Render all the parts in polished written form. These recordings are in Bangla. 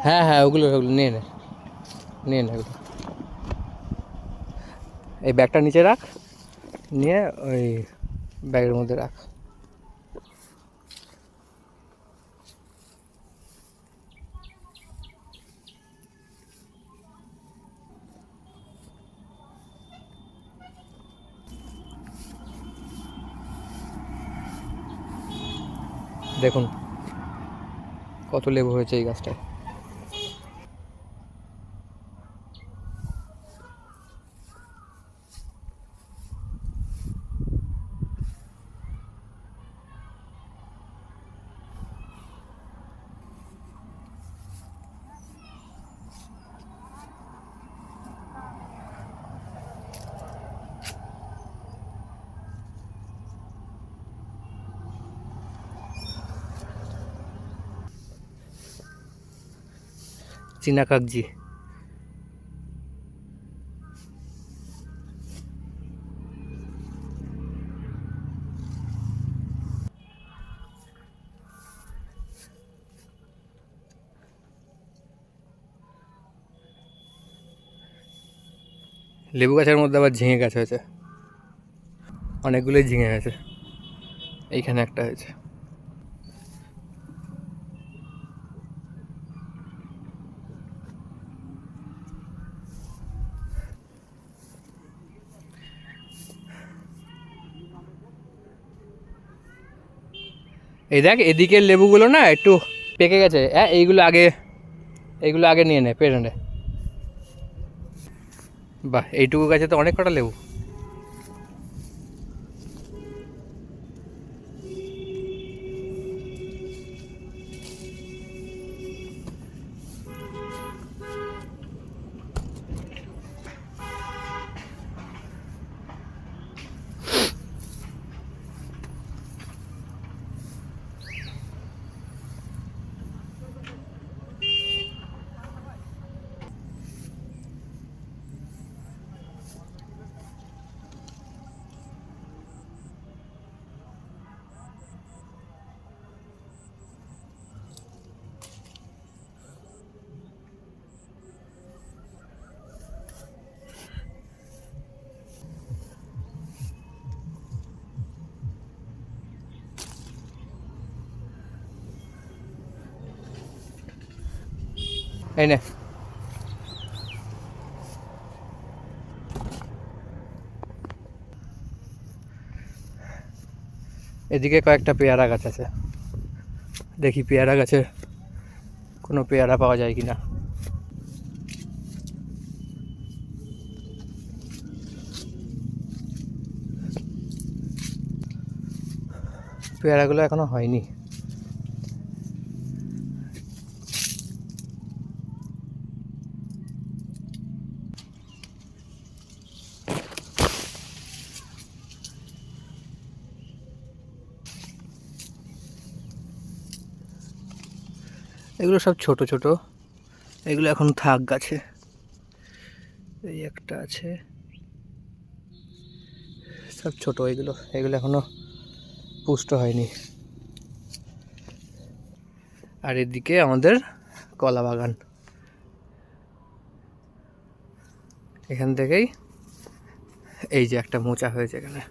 হ্যাঁ হ্যাঁ, ওগুলো ওগুলো নিয়ে নে, নিয়ে নে ওগুলো। এই ব্যাগটা নিচে রাখ, নিয়ে ওই ব্যাগের মধ্যে রাখ। দেখুন কত লেবু হয়েছে এই গাছটায়। চীনা কাগজি। লেবু গাছের মধ্যে আবার ঝিঙে গাছ হয়েছে, অনেকগুলোই ঝিঙে হয়েছে। এইখানে একটা হয়েছে। এই দেখ এদিকের লেবুগুলো না একটু পেকে গেছে। হ্যাঁ, এইগুলো আগে নিয়ে নে, পেরে নে। বাহ, এইটুকু গাছে তো অনেক কটা লেবু। এই নে। এদিকে কয়েকটা পেয়ারা গাছ আছে, দেখি পেয়ারা গাছে কোনো পেয়ারা পাওয়া যায় কি না। পেয়ারাগুলো এখনো হয়নি। এগুলো সব ছোট ছোট, এগুলো এখন থাক গাছে। এই একটা আছে, সব ছোট এগুলো, এগুলো এখনো পুষ্ট হয়নি। আর এদিকে আমাদের কলা বাগান, এখান থেকেই এই যে একটা মোচা হয়েছে এখানে।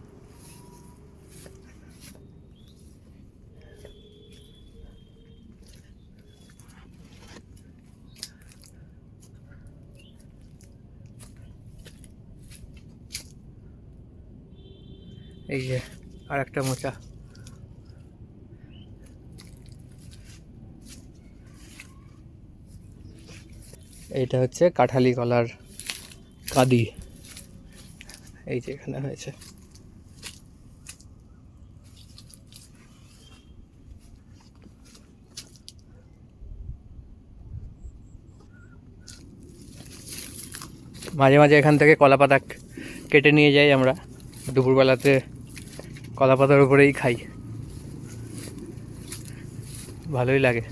এই যে আর একটা মোচা। এইটা হচ্ছে কাঁঠালি কলার কাঁদি, এই যে এখানে হয়েছে। মাঝে মাঝে এখান থেকে কলা পাতা কেটে নিয়ে যাই আমরা, দুপুরবেলাতে কলা পাতার উপরেই খাই, ভালোই লাগে।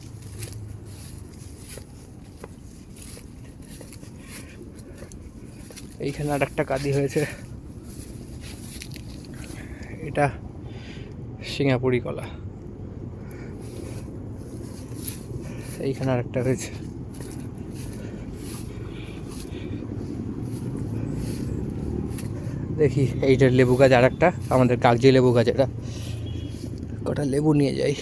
এইখানে আর একটা কাঁদি হয়েছে, এটা সিঙ্গাপুরি কলা। এইখানে আর একটা হয়েছে। দেখি এইটার লেবু গাছ, আর একটা আমাদের কাগজি লেবু গাছ, এটা কটা লেবু নিয়ে যাই।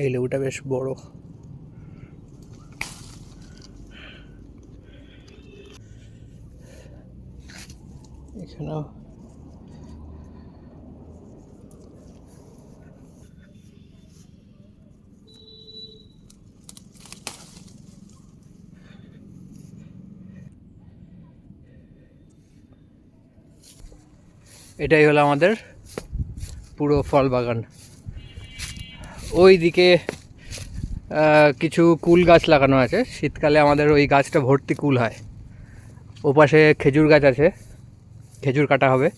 এই লেবুটা বেশ বড়। এখানেও এটাই হলো আমাদের পুরো ফল বাগান। ওই দিকে কিছু কুল গাছ লাগানো আছে, শীতকালে আমাদের ওই গাছটা ভর্তি কুল হয়। ওপাশে খেজুর গাছ আছে, খেজুর কাটা হবে,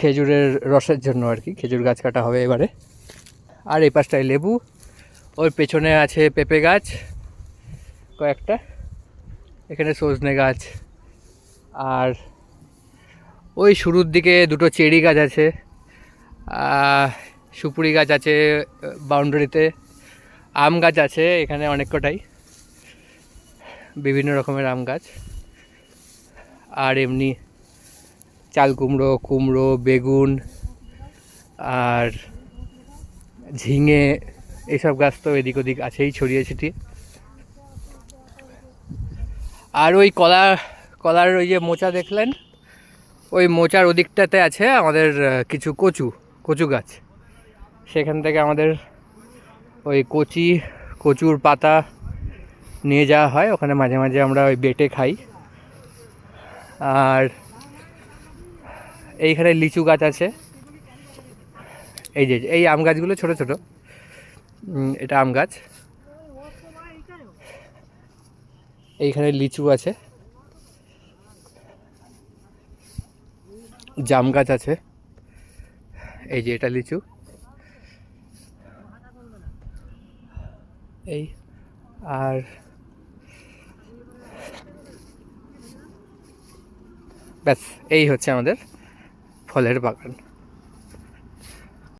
খেজুরের রসের জন্য আর কি, খেজুর গাছ কাটা হবে এবারে। আর এই পাশটায় লেবু, ওর পেছনে আছে পেঁপে গাছ কয়েকটা, এখানে সজনে গাছ, আর ওই শুরুর দিকে দুটো চেরি গাছ আছে, সুপুরি গাছ আছে বাউন্ডারিতে, আম গাছ আছে এখানে অনেক কটাই, বিভিন্ন রকমের আম গাছ, আর এমনি চাল কুমড়ো, কুমড়ো, বেগুন আর ঝিঙে, এইসব গাছ তো এদিক ওদিক আছেই ছড়িয়ে ছিটিয়ে। আর ওই কলার ওই যে মোচা দেখলেন, ওই মোচার ওদিকটাতে আছে আমাদের কিছু কচু গাছ, সেখান থেকে আমাদের ওই কচুর পাতা নিয়ে যাওয়া হয়, ওখানে মাঝে মাঝে আমরা ওই বেটে খাই। আর এইখানে লিচু গাছ আছে, এই আম গাছগুলো ছোট ছোট, এটা আম গাছ। এইখানে লিচু আছে, জাম গাছ আছে, এই যে এটা লিচু, এই আর ব্যাস এই হচ্ছে আমাদের ফলের বাগান।